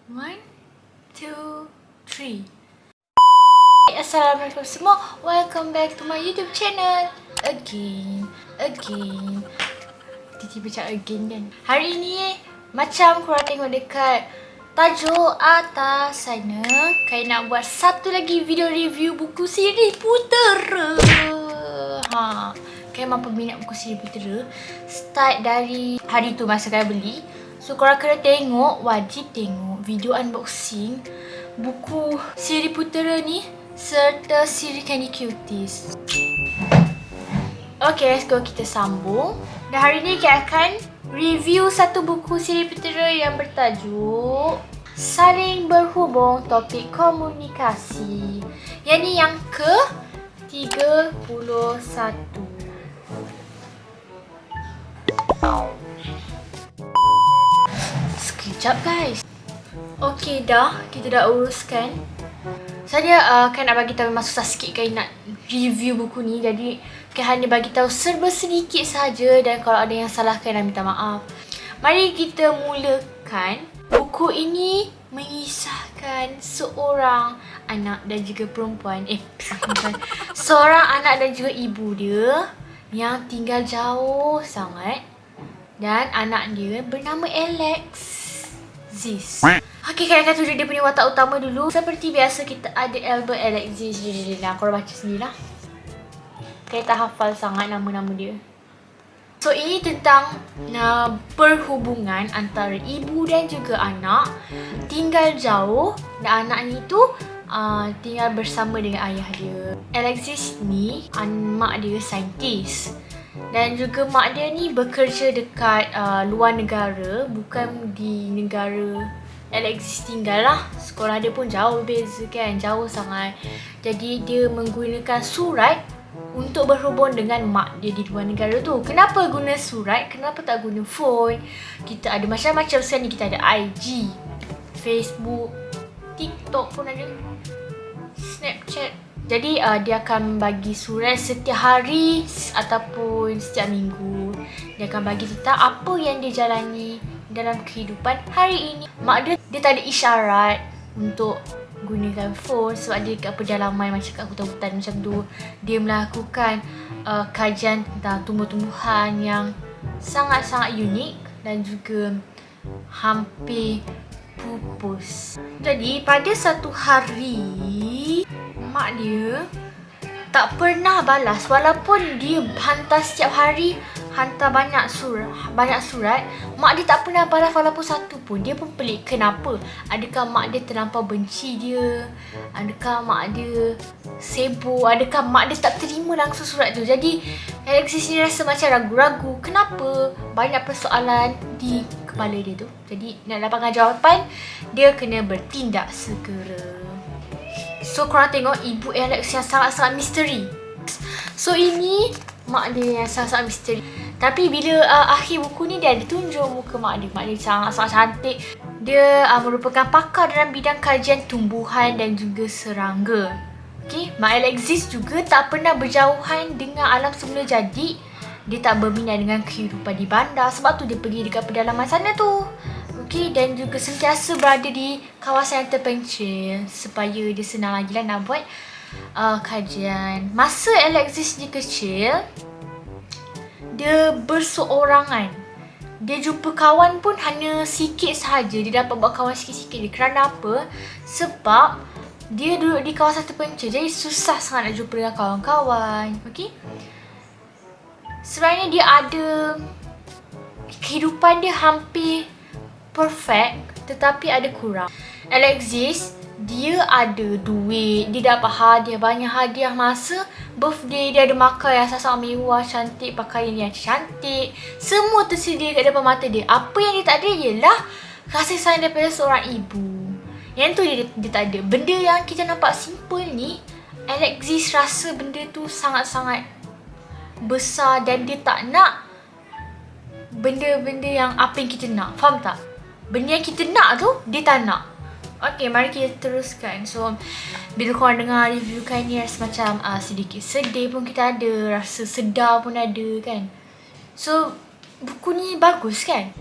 One, two, three. Assalamualaikum semua. Welcome back to my YouTube channel. Again. Tiba-tiba cakap again kan. Hari ini macam korang tengok dekat tajuk atas sana, Kai nak buat satu lagi video review buku siri Putera. Kai memang peminat buku siri Putera. Start dari hari tu masa Kai beli. So korang kena tengok, wajib tengok video unboxing buku siri Putera ni serta siri Candy Cuties. Okay, let's go, kita sambung. Dan hari ni kita akan review satu buku siri Putera yang bertajuk Saling Berhubung Topik Komunikasi. Yang ni yang ke-31. Sekejap guys. Okay dah, kita dah uruskan. Saya kan nak bagi tahu memang susah sikit kan nak review buku ni. Jadi kan hanya bagi tahu serba sedikit saja, dan kalau ada yang salah kan minta maaf. Mari kita mulakan. Buku ini mengisahkan seorang anak dan juga perempuan. Seorang anak dan juga ibu dia yang tinggal jauh sangat. Dan anak dia bernama Alexis. Okay, kita akan tunjuk dia punya watak utama dulu. Seperti biasa kita ada Albert Alexis. Nah, korang baca sendirilah. Kita hafal sangat nama-nama dia. So, ini tentang perhubungan antara ibu dan juga anak. Tinggal jauh dan anak ni tu tinggal bersama dengan ayah dia. Alexis ni, mak dia saintis. Dan juga mak dia ni bekerja dekat luar negara, bukan di negara Alexis tinggal lah. Sekolah dia pun jauh beza kan, jauh sangat. Jadi dia menggunakan surat untuk berhubung dengan mak dia di luar negara tu. Kenapa guna surat? Kenapa tak guna phone? Kita ada macam-macam sekarang ni. Kita ada IG, Facebook, TikTok pun ada, Snapchat. Jadi dia akan bagi surat setiap hari ataupun setiap minggu. Dia akan bagi tentang apa yang dia jalani dalam kehidupan hari ini. Mak dia tak ada isyarat untuk gunakan phone sebab dia dekat pedalaman macam kat hutan-hutan macam tu. Dia melakukan kajian tentang tumbuh-tumbuhan yang sangat-sangat unik dan juga hampir pupus. Jadi pada satu hari, mak dia tak pernah balas walaupun dia hantar setiap hari, hantar banyak surat. Mak dia tak pernah balas walaupun satu pun. Dia pun pelik, kenapa? Adakah mak dia terlampau benci dia? Adakah mak dia sibuk? Adakah mak dia tak terima langsung surat tu? Jadi Alexis ni rasa macam ragu-ragu. Kenapa? Banyak persoalan di kepala dia tu. Jadi nak dapatkan jawapan, dia kena bertindak segera. So korang tengok ibu Alex yang sangat-sangat misteri. So ini mak dia yang sangat-sangat misteri. Tapi bila akhir buku ni dia ada tunjuk muka mak dia. Mak dia sangat-sangat cantik. Dia merupakan pakar dalam bidang kajian tumbuhan dan juga serangga. Okay, Mak Alexis juga tak pernah berjauhan dengan alam semula jadi. Dia tak berminat dengan kehidupan di bandar. Sebab tu dia pergi dekat pedalaman sana tu. Okay, dan juga sentiasa berada di kawasan yang terpencil supaya dia senang lagi lah nak buat kajian. Masa Alexis dia kecil, dia berseorangan. Dia jumpa kawan pun hanya sikit sahaja. Dia dapat buat kawan sikit-sikit. Kerana apa? Sebab dia duduk di kawasan terpencil. Jadi susah sangat nak jumpa dengan kawan-kawan. Okay? Sebenarnya dia ada, kehidupan dia hampir perfect tetapi ada kurang. Alexis, dia ada duit, dia dapat hadiah, banyak hadiah masa birthday dia, ada makan yang sangat mewah, cantik, pakaian yang cantik, semua tersedia kat depan mata dia. Apa yang dia tak ada ialah kasih sayang daripada seorang ibu. Yang tu dia tak ada. Benda yang kita nampak simple ni, Alexis rasa benda tu sangat-sangat besar dan dia tak nak benda-benda yang apa yang kita nak. Faham tak? Benda yang kita nak tu, dia tak nak. Okay, mari kita teruskan. So, bila korang dengar review kan ni rasa macam sedikit sedih pun kita ada, rasa sedar pun ada kan. So, buku ni bagus kan?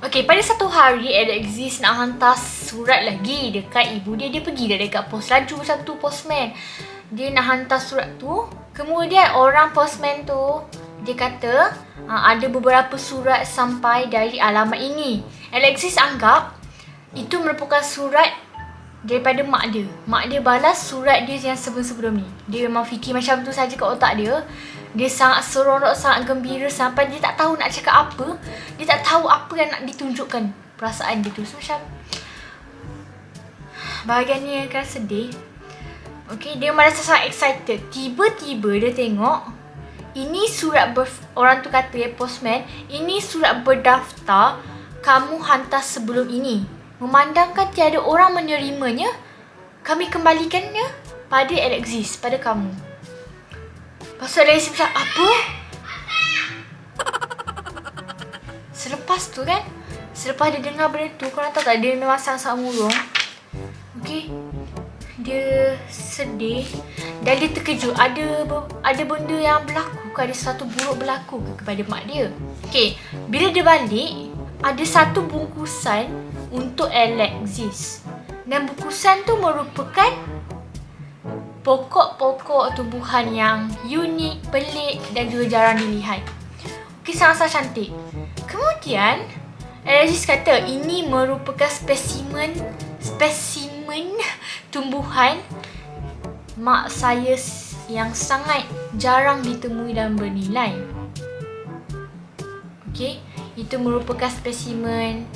Okay, pada satu hari Alexis nak hantar surat lagi dekat ibu dia. Dia pergi dah dekat pos laju macam tu, postman. Dia nak hantar surat tu. Kemudian orang postman tu, dia kata ada beberapa surat sampai dari alamat ini. Alexis anggap itu merupakan surat daripada mak dia. Mak dia balas surat dia yang sebelum-sebelum ni. Dia memang fikir macam tu saja kat otak dia. Dia sangat seronok, sangat gembira sampai dia tak tahu nak cakap apa. Dia tak tahu apa yang nak ditunjukkan perasaan dia tu. So macam bahagian ni akan sedih. Okay, dia merasa sangat excited. Tiba-tiba dia tengok ini surat orang tu kata postman, ini surat berdaftar kamu hantar sebelum ini. Memandangkan tiada orang menerimanya, kami kembalikannya pada Alexis, pada kamu. Pasal Alexis macam, apa? Selepas tu kan, selepas dia dengar benda tu, korang tahu tak, dia memang sangat-sangat murung. Okay, dia sedih dan dia terkejut. Ada benda yang berlaku ke, ada sesuatu buruk berlaku ke kepada mak dia. Okay, bila dia balik, ada satu bungkusan untuk Alexis. Dan bungkusan tu merupakan pokok-pokok tumbuhan yang unik, pelik dan juga jarang dilihat. Okay, sangat-sangat cantik. Kemudian Alexis kata ini merupakan spesimen tumbuhan mak saya yang sangat jarang ditemui dan bernilai. Okay, itu merupakan spesimen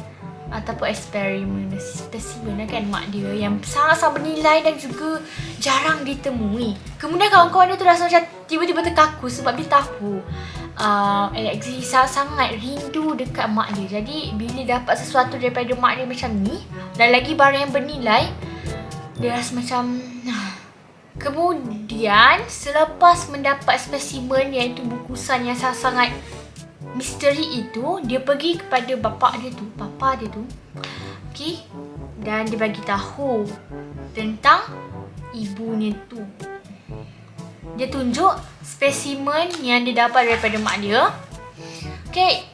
ataupun spesimen kan mak dia yang sangat-sangat bernilai dan juga jarang ditemui. Kemudian kawan-kawan dia tu rasa macam tiba-tiba terkaku sebab dia tahu Alexis sangat rindu dekat mak dia. Jadi bila dapat sesuatu daripada mak dia macam ni dan lagi barang yang bernilai, dia rasa macam Kemudian selepas mendapat spesimen iaitu bungkusan yang sangat-sangat misteri itu, dia pergi kepada bapa dia tu. Okey, dan dia bagi tahu tentang ibunya tu. Dia tunjuk spesimen yang dia dapat daripada mak dia. Okey.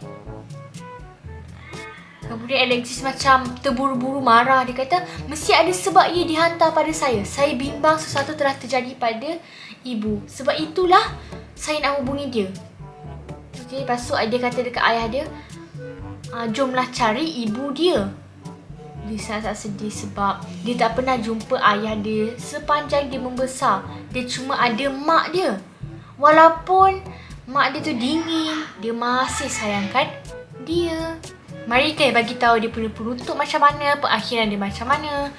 Kemudian Alexis macam terburu-buru marah. Dia kata, mesti ada sebab ia dihantar pada saya. Saya bimbang sesuatu telah terjadi pada ibu. Sebab itulah saya nak hubungi dia. Okay, lepas tu dia kata dekat ayah dia, jomlah cari ibu dia. Dia sangat sedih sebab dia tak pernah jumpa ayah dia sepanjang dia membesar. Dia cuma ada mak dia. Walaupun mak dia tu dingin, dia masih sayangkan dia. Mari kita bagi tahu dia punya penutup macam mana, perakhiran dia macam mana.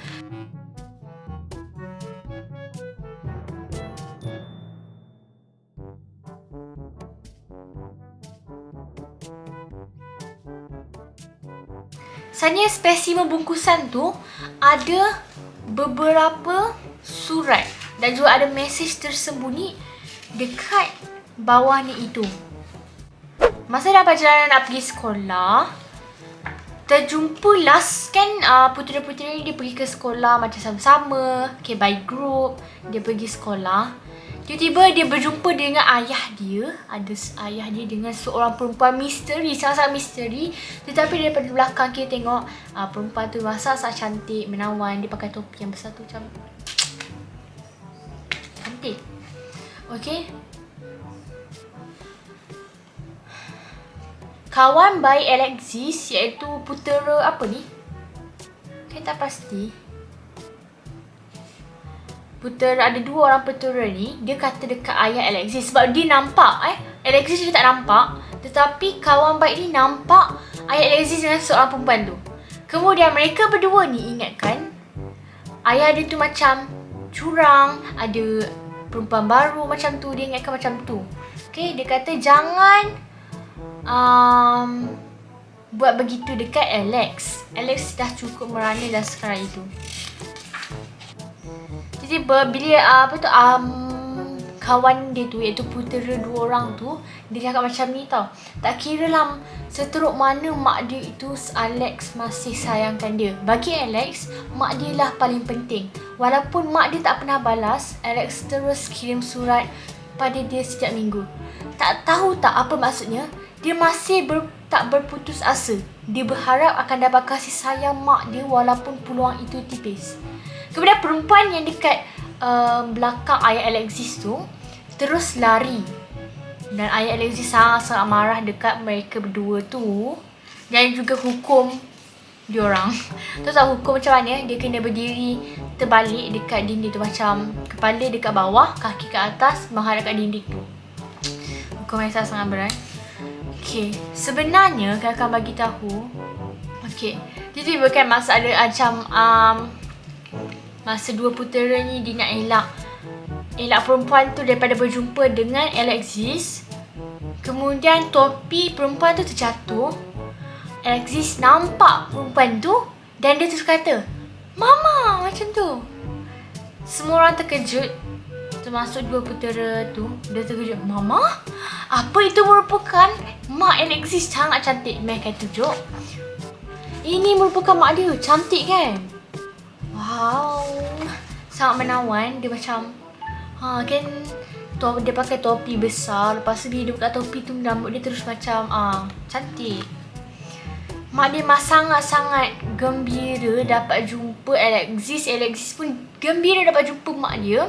Sebenarnya spesimen bungkusan tu ada beberapa surat dan juga ada mesej tersembunyi dekat bawahnya itu. Masa dalam perjalanan nak pergi sekolah, terjumpa last kan putera-putera dia pergi ke sekolah macam sama-sama, okay, by group dia pergi sekolah. Tiba-tiba dia berjumpa dengan ayah dia. Ada ayah dia dengan seorang perempuan misteri, sangat-sangat misteri. Tetapi daripada belakang kita tengok perempuan tu sangat cantik, menawan. Dia pakai topi yang besar tu macam cantik. Okay, kawan baik Alexis iaitu putera apa ni? Saya tak pasti. Putera, ada dua orang putera ni. Dia kata dekat ayah Alexis sebab dia nampak Alexis dia tak nampak, tetapi kawan baik ni nampak ayah Alexis dengan seorang perempuan tu. Kemudian mereka berdua ni ingatkan ayah dia tu macam curang, ada perempuan baru macam tu. Dia ingatkan macam tu. Okay, dia kata jangan buat begitu dekat Alex. Alex dah cukup merana dah sekarang itu. Tiba-tiba bila kawan dia tu iaitu putera dua orang tu, dia cakap macam ni tau. Tak kira lah seteruk mana mak dia itu, Alex masih sayangkan dia. Bagi Alex, mak dia lah paling penting. Walaupun mak dia tak pernah balas, Alex terus kirim surat pada dia setiap minggu. Tak tahu tak apa maksudnya? dia masih tak berputus asa. Dia berharap akan dapat kasih sayang mak dia walaupun peluang itu tipis. Kemudian perempuan yang dekat belakang ayah Alexis tu terus lari. Dan ayah Alexis sangat-sangat marah dekat mereka berdua tu. Dan juga hukum diorang. Tu tahu hukum macam mana? Dia kena berdiri terbalik dekat dinding tu. Macam kepala dekat bawah, kaki ke atas, menghadap kat dinding tu. Hukum yang sangat berat. Okay, sebenarnya kakak bagi tahu. Okay, jadi bukan masa ada macam masa dua putera ni dia nak elak perempuan tu daripada berjumpa dengan Alexis. Kemudian topi perempuan tu terjatuh. Alexis nampak perempuan tu dan dia terus kata, "Mama!" macam tu. Semua orang terkejut, termasuk dua putera tu. Dia terkejut, "Mama? Apa itu merupakan mak Alexis sangat cantik." Meh kata tunjuk. Ini merupakan mak dia, cantik kan? Wow, sangat menawan. Dia macam kan dia pakai topi besar. Lepas tu dia buka topi tu, rambut dia terus macam cantik. Mak dia sangat-sangat gembira dapat jumpa Alexis. Alexis pun gembira dapat jumpa mak dia.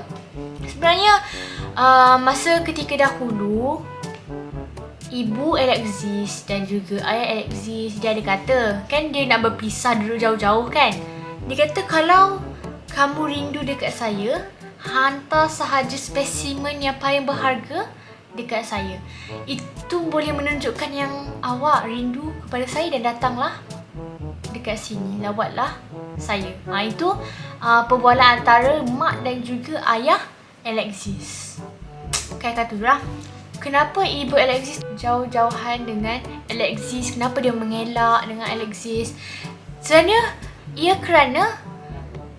Sebenarnya masa ketika dahulu, ibu Alexis dan juga ayah Alexis dia ada kata, kan dia nak berpisah dulu jauh-jauh kan. Dia kata kalau kamu rindu dekat saya, hantar sahaja spesimen yang paling berharga dekat saya. Itu boleh menunjukkan yang awak rindu kepada saya dan datanglah dekat sini, lawatlah saya. Itu perbualan antara mak dan juga ayah Alexis. Kata tu lah. Kenapa ibu Alexis jauh-jauhan dengan Alexis? Kenapa dia mengelak dengan Alexis? Sebenarnya ia kerana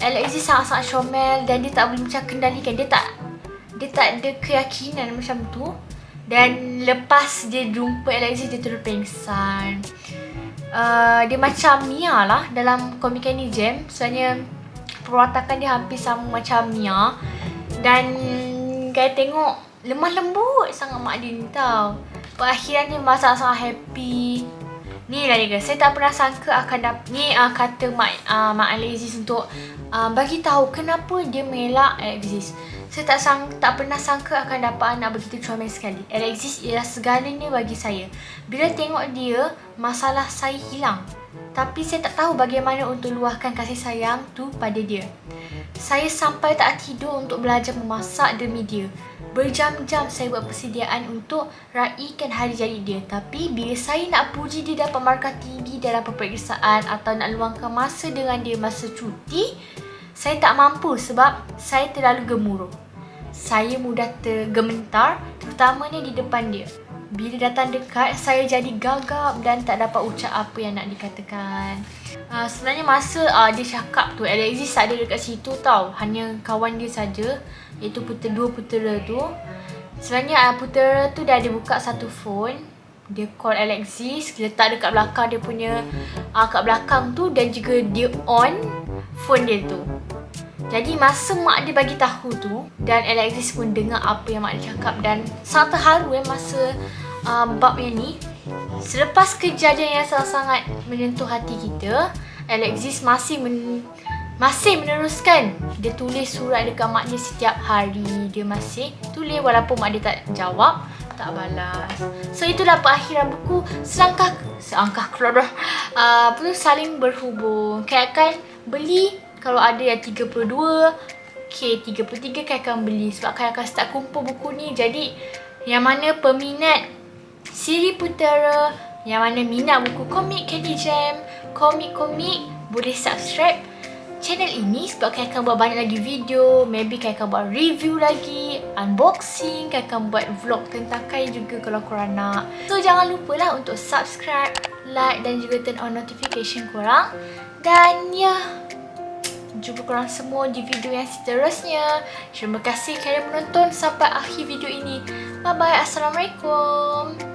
Alexis sangat-sangat comel dan dia tak boleh macam kendalikan. Dia tak ada keyakinan macam tu. Dan lepas dia jumpa Alexis, dia terus pengsan. Dia macam Mia lah dalam Komikani Jam. Sebenarnya perwatakan dia hampir sama macam Mia. Dan kaya tengok lemah lembut sangat mak dia ni tau. Perakhiran dia sangat-sangat happy. Ni lah dia guys, saya tak pernah sangka akan ni kata mak Alexis untuk bagi tahu kenapa dia mengelak Alexis. Saya tak pernah sangka akan dapat anak begitu comel sekali. Alexis ialah segalanya bagi saya. Bila tengok dia, masalah saya hilang. Tapi saya tak tahu bagaimana untuk luahkan kasih sayang tu pada dia. Saya sampai tak tidur untuk belajar memasak demi dia. Berjam-jam saya buat persediaan untuk raikan hari jadi dia. Tapi bila saya nak puji dia dapat markah tinggi dalam peperiksaan atau nak luangkan masa dengan dia masa cuti, saya tak mampu sebab saya terlalu gemuruh. Saya mudah tergementar, terutamanya di depan dia. Bila datang dekat, saya jadi gagap dan tak dapat ucap apa yang nak dikatakan. Sebenarnya masa dia cakap tu, Alexis tak ada dekat situ tau. Hanya kawan dia saja, iaitu dua putera tu. Sebenarnya putera tu dah ada buka satu phone. Dia call Alexis, letak dekat belakang dia punya kat belakang tu, dan juga dia on phone dia tu. Jadi masa mak dia bagi tahu tu, dan Alexis pun dengar apa yang mak dia cakap, dan sangat terharu masa bab yang ni. Selepas kejadian yang sangat-sangat menyentuh hati kita, Alexis masih meneruskan. Dia tulis surat dekat mak dia setiap hari. Dia masih tulis walaupun mak dia tak jawab, tak balas. So itulah perakhiran buku Selangkah keluar dah. Saling berhubung. Kak akan beli kalau ada yang 32, 33 Kak akan beli. Sebab Kak akan start kumpul buku ni. Jadi yang mana peminat siri Putera, yang mana minat buku komik Candy Jam, komik-komik, boleh subscribe channel ini sebab Kak akan buat banyak lagi video. Maybe Kak akan buat review lagi, unboxing, Kak akan buat vlog tentang Kai juga kalau korang nak. So jangan lupa lah untuk subscribe, like dan juga turn on notification korang. Dan jumpa korang semua di video yang seterusnya. Terima kasih kerana menonton sampai akhir video ini. Bye bye, Assalamualaikum.